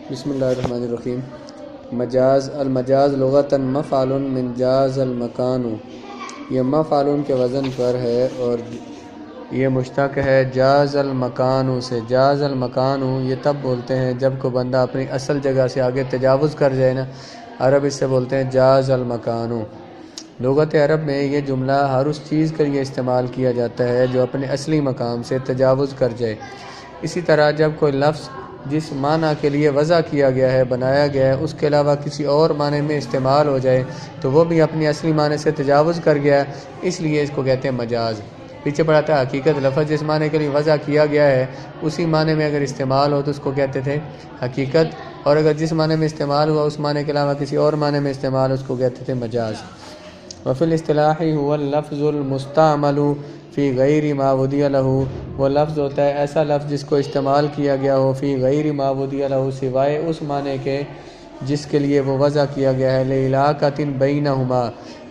بسم اللہ الرحمن الرحیم۔ مجاز المجاز لغتاً مفعول من جاز المکان، یہ مفعول کے وزن پر ہے اور یہ مشتق ہے جاز المکان سے۔ جاز المکان یہ تب بولتے ہیں جب کوئی بندہ اپنی اصل جگہ سے آگے تجاوز کر جائے نا، عرب اس سے بولتے ہیں جاز المکان۔ لغت عرب میں یہ جملہ ہر اس چیز کے لیے استعمال کیا جاتا ہے جو اپنے اصلی مقام سے تجاوز کر جائے۔ اسی طرح جب کوئی لفظ جس معنی کے لیے وضع کیا گیا ہے، بنایا گیا ہے، اس کے علاوہ کسی اور معنی میں استعمال ہو جائے تو وہ بھی اپنی اصلی معنی سے تجاوز کر گیا ہے، اس لیے اس کو کہتے ہیں مجاز۔ پیچھے پڑا تھا حقیقت، لفظ جس معنی کے لیے وضع کیا گیا ہے اسی معنی میں اگر استعمال ہو تو اس کو کہتے تھے حقیقت، اور اگر جس معنی میں استعمال ہوا اس معنی کے علاوہ کسی اور معنی میں استعمال اس کو کہتے تھے مجاز۔ وفی الاصطلاح هو اللفظ المستعمل فی غیر ما وضع له، وہ لفظ ہوتا ہے ایسا لفظ جس کو استعمال کیا گیا ہو فی غیر ما وضع له، سوائے اس معنی کے جس کے لیے وہ وضع کیا گیا ہے، لعلاقۃ بینہما،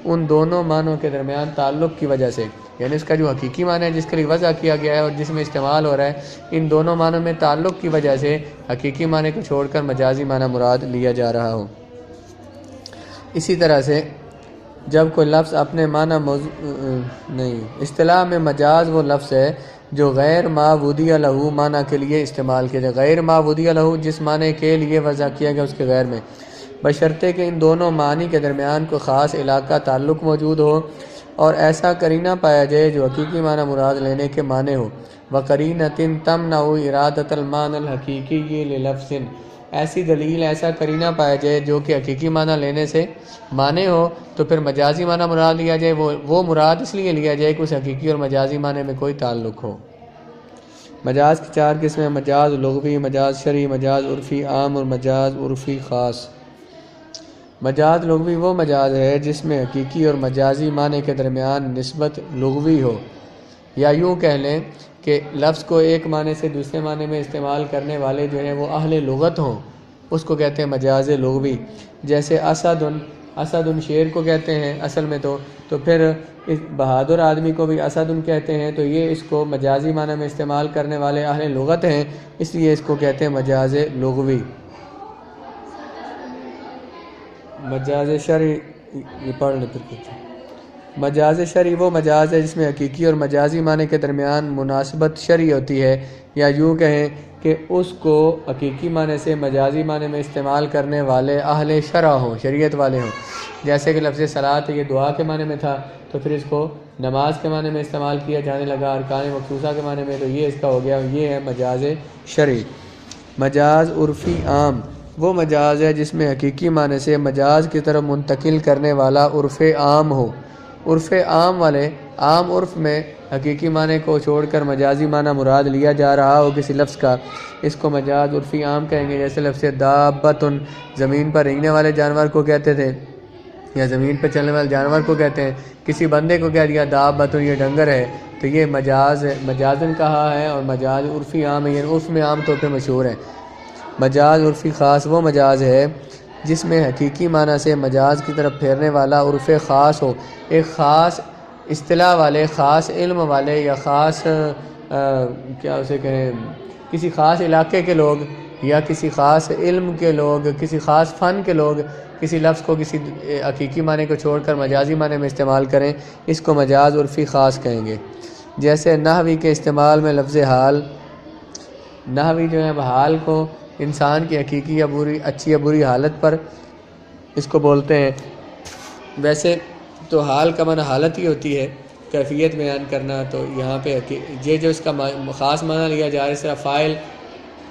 ان دونوں معنوں کے درمیان تعلق کی وجہ سے، یعنی اس کا جو حقیقی معنی ہے جس کے لیے وضع کیا گیا ہے اور جس میں استعمال ہو رہا ہے، ان دونوں معنوں میں تعلق کی وجہ سے حقیقی معنی کو چھوڑ کر مجازی معنی مراد لیا جا رہا ہو۔ اسی طرح سے جب کوئی لفظ اپنے معنی اصطلاح میں مجاز وہ لفظ ہے جو غیر ما وضع له معنی کے لیے استعمال کیا جائے، غیر ما وضع له جس معنی کے لیے وضع کیا گیا اس کے غیر میں، بشرطے کہ ان دونوں معنی کے درمیان کوئی خاص علاقہ تعلق موجود ہو اور ایسا قرینہ پایا جائے جو حقیقی معنی مراد لینے کے معنی ہو۔ وقرینۃ تمنع ارادۃ المعنی الحقیقی للفظ، ایسی دلیل، ایسا قرینہ پایا جائے جو کہ حقیقی معنی لینے سے معنی ہو تو پھر مجازی معنی مراد لیا جائے، وہ مراد اس لیے لیا جائے کہ اس حقیقی اور مجازی معنی میں کوئی تعلق ہو۔ مجاز کی 4 قسمیں: مجاز لغوی، مجاز شرعی، مجاز عرفی عام اور مجاز عرفی خاص۔ مجاز لغوی وہ مجاز ہے جس میں حقیقی اور مجازی معنی کے درمیان نسبت لغوی ہو، یا یوں کہہ لیں کہ لفظ کو ایک معنی سے دوسرے معنی میں استعمال کرنے والے جو ہیں وہ اہل لغت ہوں، اس کو کہتے ہیں مجاز لغوی۔ جیسے اسد شیر کو کہتے ہیں اصل میں تو پھر اس بہادر آدمی کو بھی اسد کہتے ہیں، تو یہ اس کو مجازی معنی میں استعمال کرنے والے اہل لغت ہیں، اس لیے اس کو کہتے ہیں مجاز لغوی۔ مجاز شرعی پڑھ لیں پھر کچھ۔ مجاز شرعی وہ مجاز ہے جس میں حقیقی اور مجازی معنی کے درمیان مناسبت شرعی ہوتی ہے، یا یوں کہیں کہ اس کو حقیقی معنی سے مجازی معنی میں استعمال کرنے والے اہل شرع ہوں، شریعت والے ہوں۔ جیسے کہ لفظ صلاۃ یہ دعا کے معنی میں تھا تو پھر اس کو نماز کے معنی میں استعمال کیا جانے لگا، ارکان مخصوصہ کے معنی میں، تو یہ اس کا ہو گیا، یہ ہے مجاز شرعی۔ مجاز عرفی عام وہ مجاز ہے جس میں حقیقی معنی سے مجاز کی طرف منتقل کرنے والا عرف عام ہو۔ عرف عام والے عام عرف میں حقیقی معنی کو چھوڑ کر مجازی معنی مراد لیا جا رہا ہو کسی لفظ کا، اس کو مجاز عرفی عام کہیں گے۔ جیسے لفظ دابۃ زمین پر رینگنے والے جانور کو کہتے تھے یا زمین پر چلنے والے جانور کو کہتے ہیں، کسی بندے کو کہہ دیا دابۃ یہ ڈنگر ہے، تو یہ مجاز ہے، مجازن کہا ہے، اور مجاز عرفی عام ہے، یعنی عرف میں عام طور پہ مشہور ہے۔ مجاز عرفی خاص وہ مجاز ہے جس میں حقیقی معنی سے مجاز کی طرف پھیرنے والا عرف خاص ہو، ایک خاص اصطلاح والے، خاص علم والے، یا خاص کیا اسے کہیں، کسی خاص علاقے کے لوگ یا کسی خاص علم کے لوگ، کسی خاص فن کے لوگ کسی لفظ کو کسی حقیقی معنی کو چھوڑ کر مجازی معنی میں استعمال کریں، اس کو مجاز عرفی خاص کہیں گے۔ جیسے نحوی کے استعمال میں لفظ حال، نحوی جو ہے حال کو انسان کی حقیقی یا بری، اچھی یا بری حالت پر اس کو بولتے ہیں۔ ویسے تو حال کا معنی حالت ہی ہوتی ہے، کیفیت بیان کرنا، تو یہاں پہ یہ جو اس کا خاص معنی لیا جا رہا ہے، اس طرح فاعل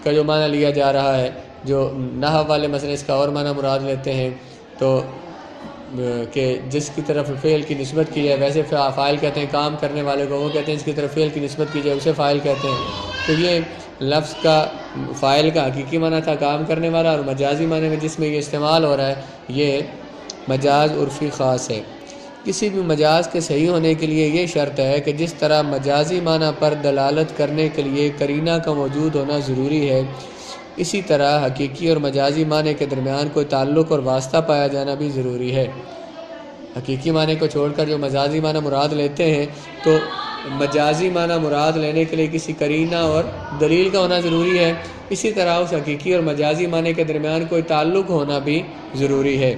کا جو معنی لیا جا رہا ہے، جو نحو والے مثلا اس کا اور معنی مراد لیتے ہیں، تو کہ جس کی طرف فعل کی نسبت کی جائے، ویسے فاعل کہتے ہیں کام کرنے والے کو، وہ کہتے ہیں اس کی طرف فعل کی نسبت کی جائے اسے فاعل کہتے ہیں۔ تو یہ لفظ کا فاعل کا حقیقی معنی تھا کام کرنے والا، اور مجازی معنی میں جس میں یہ استعمال ہو رہا ہے یہ مجاز عرفی خاص ہے۔ کسی بھی مجاز کے صحیح ہونے کے لیے یہ شرط ہے کہ جس طرح مجازی معنی پر دلالت کرنے کے لیے قرینہ کا موجود ہونا ضروری ہے، اسی طرح حقیقی اور مجازی معنی کے درمیان کوئی تعلق اور واسطہ پایا جانا بھی ضروری ہے۔ حقیقی معنی کو چھوڑ کر جو مجازی معنی مراد لیتے ہیں، تو مجازی معنی مراد لینے کے لیے کسی قرینہ اور دلیل کا ہونا ضروری ہے۔ اسی طرح اس حقیقی اور مجازی معنی کے درمیان کوئی تعلق ہونا بھی ضروری ہے۔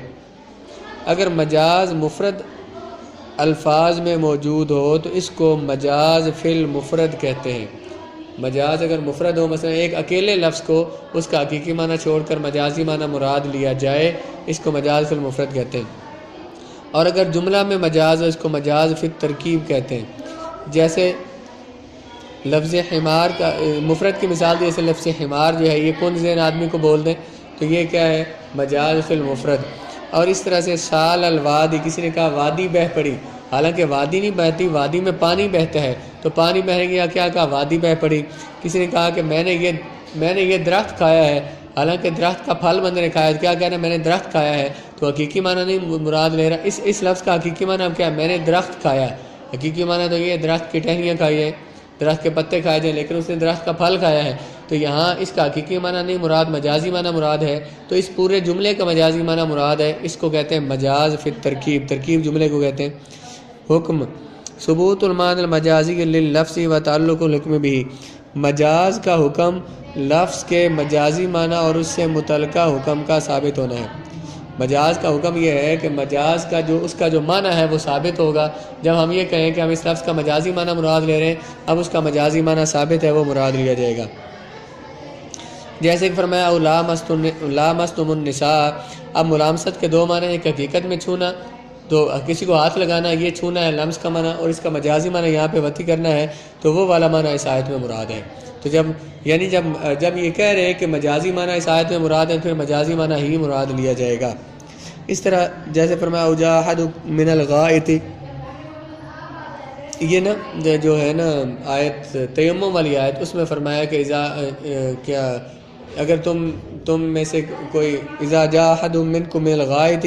اگر مجاز مفرد الفاظ میں موجود ہو تو اس کو مجاز فی المفرد کہتے ہیں۔ مجاز اگر مفرد ہو، مثلا ایک اکیلے لفظ کو اس کا حقیقی معنی چھوڑ کر مجازی معنی مراد لیا جائے، اس کو مجاز فی المفرد کہتے ہیں۔ اور اگر جملہ میں مجاز ہو، اس کو مجاز فی الترکیب کہتے ہیں۔ جیسے لفظ حمار کا مفرد کی مثال، جیسے لفظ حمار جو ہے، یہ کون ذہن آدمی کو بول دیں تو یہ کیا ہے؟ مجاز فی المفرد۔ اور اس طرح سے سال الوادی، کسی نے کہا وادی بہہ پڑی، حالانکہ وادی نہیں بہتی، وادی میں پانی بہتا ہے، تو پانی بہنے گیا، کیا کہا؟ وادی بہہ پڑی۔ کسی نے کہا کہ میں نے یہ درخت کھایا ہے، حالانکہ درخت کا پھل بندے نے کھایا، کیا کہنا؟ میں نے درخت کھایا ہے، تو حقیقی معنی نہیں مراد لے رہا۔ اس لفظ کا حقیقی معنی اب کیا ہے؟ میں نے درخت کھایا۔ حقیقی معنی تو یہ درخت کی ٹہنیاں کھائی ہے، درخت کے پتے کھائے جائیں، لیکن اس نے درخت کا پھل کھایا ہے، تو یہاں اس کا حقیقی معنی نہیں مراد، مجازی معنی مراد ہے۔ تو اس پورے جملے کا مجازی معنی مراد ہے، اس کو کہتے ہیں مجاز فی الترکیب، ترکیب جملے کو کہتے ہیں۔ حکم ثبوت المعنی المجازی لللفظ و تعلق الحکم بھی، مجاز کا حکم لفظ کے مجازی معنی اور اس سے متعلقہ حکم کا ثابت ہونا ہے۔ مجاز کا حکم یہ ہے کہ مجاز کا اس کا جو معنی ہے وہ ثابت ہوگا۔ جب ہم یہ کہیں کہ ہم اس لفظ کا مجازی معنی مراد لے رہے ہیں، اب اس کا مجازی معنی ثابت ہے، وہ مراد لیا جائے گا۔ جیسے کہ فرمایا لامستم النساء، اب ملامست کے دو معنی، ایک حقیقت میں چھونا، تو کسی کو ہاتھ لگانا، یہ چھونا ہے لمس کا معنی، اور اس کا مجازی معنی یہاں پہ وطی کرنا ہے، تو وہ والا معنی اس آیت میں مراد ہے۔ تو جب یہ کہہ رہے ہیں کہ مجازی معنی اس آیت میں مراد ہے، پھر مجازی معنی ہی مراد لیا جائے گا۔ اس طرح جیسے فرمایا اجاہد من الغائط، یہ نا جو ہے نا آیت تیمم والی آیت، اس میں فرمایا کہ اگر تم میں سے کوئی اذا جاء احد منکم من الغائط،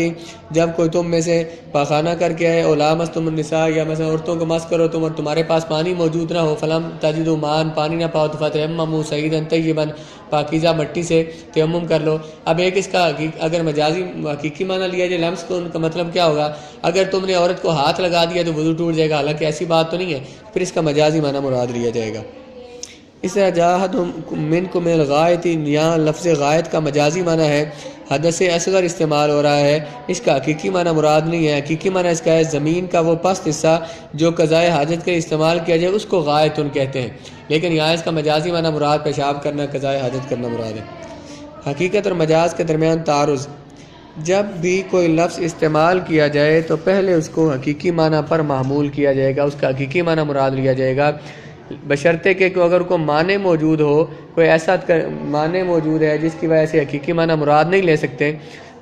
جب کوئی تم میں سے پاخانہ کر کے آئے، لامستم النساء، یا مثلا عورتوں کو مس کرو تم اور تمہارے پاس پانی موجود نہ ہو، فلم تجدوا ماء، پانی نہ پاؤ تو فتیمموا صعیدا طیبا، پاکیزہ مٹی سے تیمم کر لو۔ اب ایک اس کا اگر مجازی حقیقی معنی لیا جائے لمس کو، ان کا مطلب کیا ہوگا؟ اگر تم نے عورت کو ہاتھ لگا دیا تو وضو ٹوٹ جائے گا، حالانکہ ایسی بات تو نہیں ہے، پھر اس کا مجازی معنی مراد لیا جائے گا۔ اس طرح جاہد منکم من الغائط، یہاں لفظ غائط کا مجازی معنی ہے حدث اصغر استعمال ہو رہا ہے، اس کا حقیقی معنی مراد نہیں ہے۔ حقیقی معنی اس کا ہے زمین کا وہ پست حصہ جو قضائے حاجت کے استعمال کیا جائے، اس کو غائط کہتے ہیں، لیکن یہاں اس کا مجازی معنی مراد پیشاب کرنا، قضائے حاجت کرنا مراد ہے۔ حقیقت اور مجاز کے درمیان تعارض، جب بھی کوئی لفظ استعمال کیا جائے تو پہلے اس کو حقیقی معنی پر محمول کیا جائے گا، اس کا حقیقی معنی مراد لیا جائے گا، بشرطے کہ اگر کوئی معنی موجود ہو، کوئی ایسا معنی موجود ہے جس کی وجہ سے حقیقی معنی مراد نہیں لے سکتے،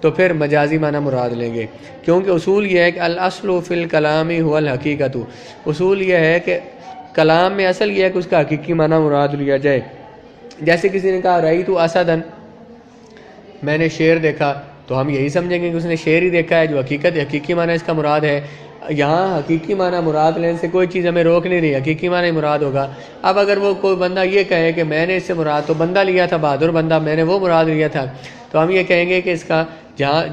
تو پھر مجازی معنی مراد لیں گے، کیونکہ اصول یہ ہے کہ الاصل فی الکلام هو الحقیقت، اصول یہ ہے کہ کلام میں اصل یہ ہے کہ اس کا حقیقی معنی مراد لیا جائے۔ جیسے کسی نے کہا رأیت اسدا، میں نے شیر دیکھا، تو ہم یہی سمجھیں گے کہ اس نے شیر ہی دیکھا ہے، جو حقیقی معنی اس کا مراد ہے۔ یہاں حقیقی معنی مراد لینے سے کوئی چیز ہمیں روک نہیں رہی، حقیقی معنی مراد ہوگا۔ اب اگر وہ کوئی بندہ یہ کہے کہ میں نے اس سے مراد تو بندہ لیا تھا، بہادر بندہ، میں نے وہ مراد لیا تھا، تو ہم یہ کہیں گے کہ اس کا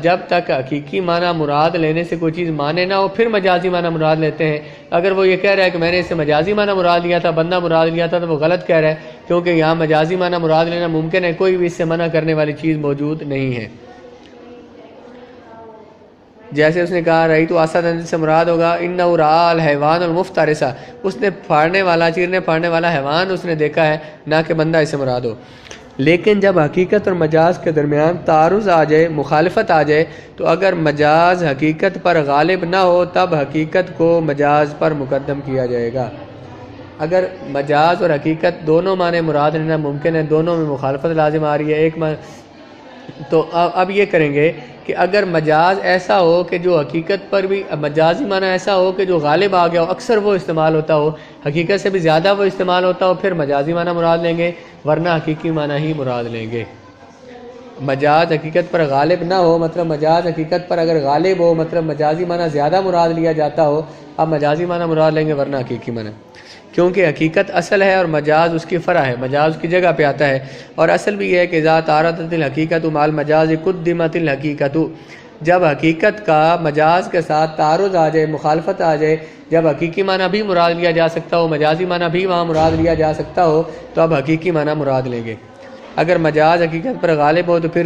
جب تک حقیقی معنی مراد لینے سے کوئی چیز مانے نہ ہو، پھر مجازی معنی مراد لیتے ہیں۔ اگر وہ یہ کہہ رہا ہے کہ میں نے اس سے مجازی معنی مراد لیا تھا، بندہ مراد لیا تھا، تو وہ غلط کہہ رہا ہے، کیونکہ یہاں مجازی معنی مراد لینا ممکن ہے، کوئی بھی اس سے منع کرنے والی چیز موجود نہیں ہے۔ جیسے اس نے کہا رہی تو اسد سے مراد ہوگا انہ رأى الحیوان المفترس، اس نے چیرنے پھاڑنے والا حیوان اس نے دیکھا ہے، نہ کہ بندہ اس سے مراد ہو۔ لیکن جب حقیقت اور مجاز کے درمیان تعارض آ جائے، مخالفت آ جائے، تو اگر مجاز حقیقت پر غالب نہ ہو تب حقیقت کو مجاز پر مقدم کیا جائے گا۔ اگر مجاز اور حقیقت دونوں معنی مراد لینا ممکن ہے، دونوں میں مخالفت لازم آ رہی ہے، ایک تو اب یہ کریں گے کہ اگر مجاز ایسا ہو کہ جو حقیقت پر بھی، مجازی معنی ایسا ہو کہ جو غالب آ گیا ہو، اکثر وہ استعمال ہوتا ہو، حقیقت سے بھی زیادہ وہ استعمال ہوتا ہو، پھر مجازی معنی مراد لیں گے، ورنہ حقیقی معنی ہی مراد لیں گے۔ مجاز حقیقت پر غالب نہ ہو، مطلب مجاز حقیقت پر اگر غالب ہو، مطلب مجازی معنی زیادہ مراد لیا جاتا ہو، اب مجازی معنی مراد لیں گے، ورنہ حقیقی معنی، کیونکہ حقیقت اصل ہے اور مجاز اس کی فرع ہے، مجاز اس کی جگہ پہ آتا ہے، اور اصل بھی یہ ہے کہ اذا تعارضت الحقیقت مع المجاز قدمت الحقیقت، جب حقیقت کا مجاز کے ساتھ تعارض آ جائے، مخالفت آ جائے، جب حقیقی معنی بھی مراد لیا جا سکتا ہو، مجازی معنی بھی وہاں مراد لیا جا سکتا ہو، تو اب حقیقی معنی مراد لیں گے۔ اگر مجاز حقیقت پر غالب ہو تو پھر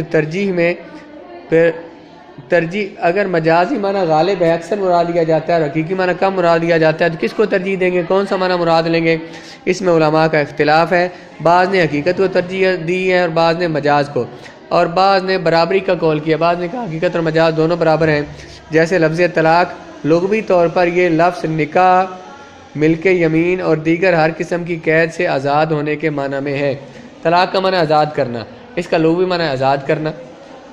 اگر مجازی معنی غالب ہے، اکثر مراد لیا جاتا ہے، اور حقیقی معنی کم مراد لیا جاتا ہے، تو کس کو ترجیح دیں گے، کون سا معنی مراد لیں گے؟ اس میں علماء کا اختلاف ہے، بعض نے حقیقت کو ترجیح دی ہے اور بعض نے مجاز کو، اور بعض نے برابری کا قول کیا، بعض نے کہا حقیقت اور مجاز دونوں برابر ہیں۔ جیسے لفظ طلاق لغوی طور پر یہ لفظ نکاح، ملک یمین اور دیگر ہر قسم کی قید سے آزاد ہونے کے معنی میں ہے۔ طلاق کا معنی آزاد کرنا، اس کا لغوی معنی آزاد کرنا،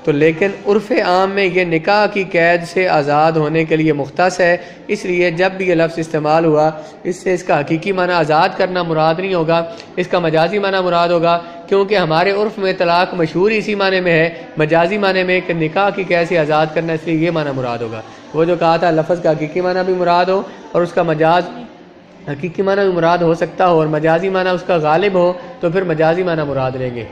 تو لیکن عرف عام میں یہ نکاح کی قید سے آزاد ہونے کے لیے مختص ہے، اس لیے جب بھی یہ لفظ استعمال ہوا اس سے اس کا حقیقی معنی آزاد کرنا مراد نہیں ہوگا، اس کا مجازی معنی مراد ہوگا، کیونکہ ہمارے عرف میں طلاق مشہور اسی معنی میں ہے، مجازی معنی میں کہ نکاح کی قید سے آزاد کرنا، اس لیے یہ معنی مراد ہوگا۔ وہ جو کہا تھا لفظ کا حقیقی معنی بھی مراد ہو اور اس کا مجاز حقیقی معنی بھی مراد ہو سکتا ہو اور مجازی معنی اس کا غالب ہو، تو پھر مجازی معنی مراد لیں گے۔